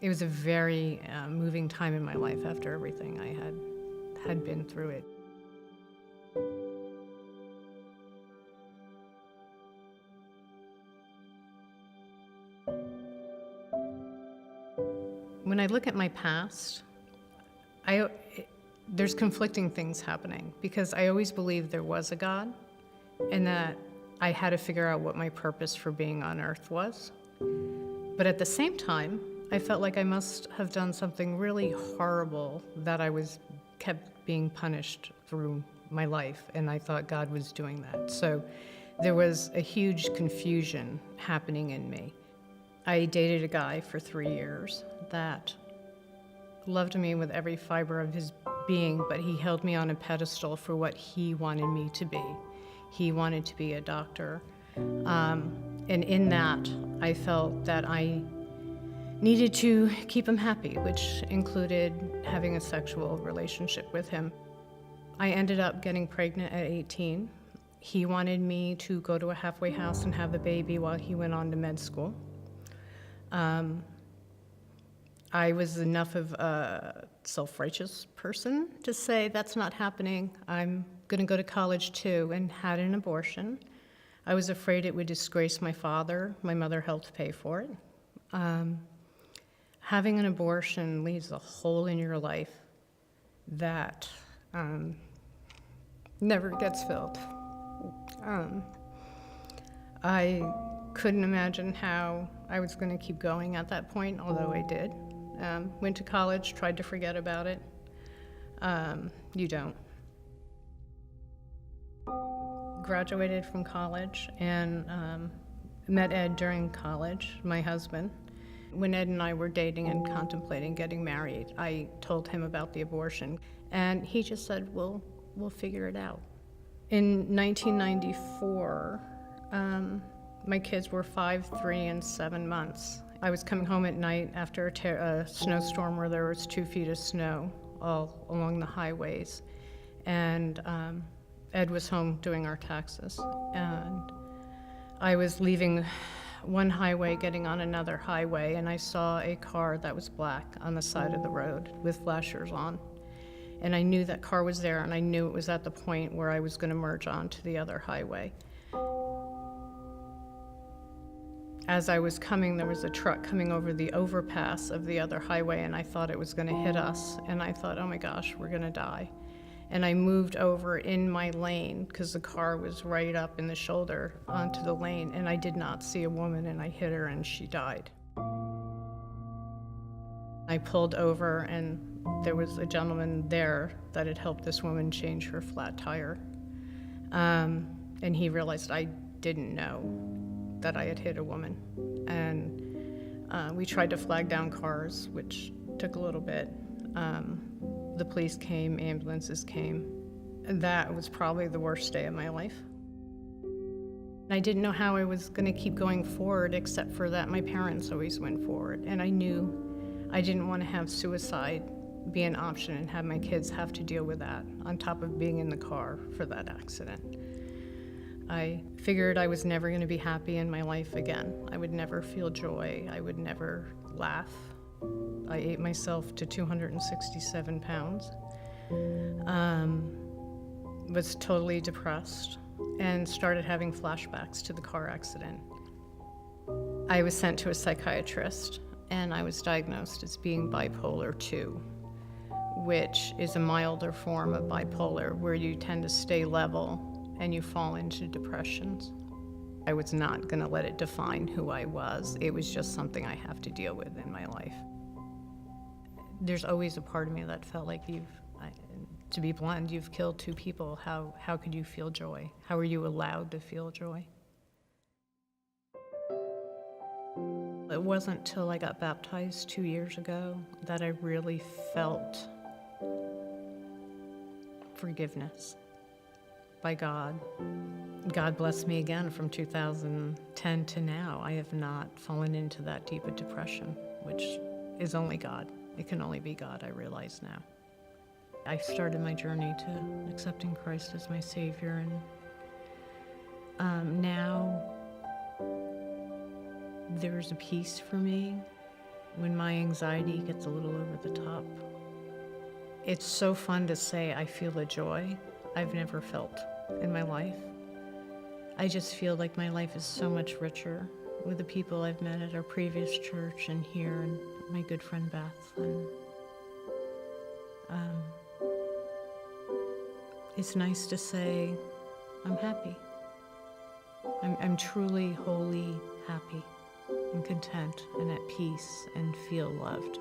It was a very moving time in my life after everything I had been through it. When I look at my past, there's conflicting things happening because I always believed there was a God and that I had to figure out what my purpose for being on earth was. But at the same time, I felt like I must have done something really horrible that I was kept being punished through my life, and I thought God was doing that. So there was a huge confusion happening in me. I dated a guy for 3 years that loved me with every fiber of his being, but he held me on a pedestal for what he wanted me to be. He wanted to be a doctor. And in that, I felt that I needed to keep him happy, which included having a sexual relationship with him. I ended up getting pregnant at 18. He wanted me to go to a halfway house and have the baby while he went on to med school. I was enough of a self-righteous person to say, that's not happening. I'm going to go to college too, and had an abortion. I was afraid it would disgrace my father. My mother helped pay for it. Having an abortion leaves a hole in your life that never gets filled. I couldn't imagine how I was going to keep going at that point, although I did. Went to college, tried to forget about it. You don't. Graduated from college and met Ed during college, my husband. When Ed and I were dating and contemplating getting married, I told him about the abortion, and he just said, we'll figure it out. In 1994, my kids were 5, 3, and 7 months. I was coming home at night after a snowstorm where there was 2 feet of snow all along the highways, and Ed was home doing our taxes, and I was leaving one highway, getting on another highway, and I saw a car that was black on the side of the road with flashers on. And I knew that car was there, and I knew it was at the point where I was going to merge onto the other highway. As I was coming, there was a truck coming over the overpass of the other highway, and I thought it was going to hit us, and I thought, oh my gosh, we're going to die. And I moved over in my lane because the car was right up in the shoulder onto the lane, and I did not see a woman, and I hit her and she died. I pulled over and there was a gentleman there that had helped this woman change her flat tire. And he realized I didn't know that I had hit a woman. And we tried to flag down cars, which took a little bit. The police came, ambulances came, and that was probably the worst day of my life. I didn't know how I was going to keep going forward, except for that my parents always went forward, and I knew I didn't want to have suicide be an option and have my kids have to deal with that, on top of being in the car for that accident. I figured I was never going to be happy in my life again. I would never feel joy. I would never laugh. I ate myself to 267 pounds, was totally depressed, and started having flashbacks to the car accident. I was sent to a psychiatrist, and I was diagnosed as being bipolar 2, which is a milder form of bipolar where you tend to stay level and you fall into depressions. I was not going to let it define who I was. It was just something I have to deal with in my life. There's always a part of me that felt like to be blunt, you've killed 2 people. How could you feel joy? How are you allowed to feel joy? It wasn't till I got baptized 2 years ago that I really felt forgiveness by God. God blessed me again from 2010 to now. I have not fallen into that deep of depression, which is only God. It can only be God, I realize now. I started my journey to accepting Christ as my Savior, and now there's a peace for me when my anxiety gets a little over the top. It's so fun to say I feel a joy I've never felt in my life. I just feel like my life is so much richer with the people I've met at our previous church and here, and my good friend Beth. And it's nice to say I'm happy. I'm truly, wholly happy and content and at peace and feel loved.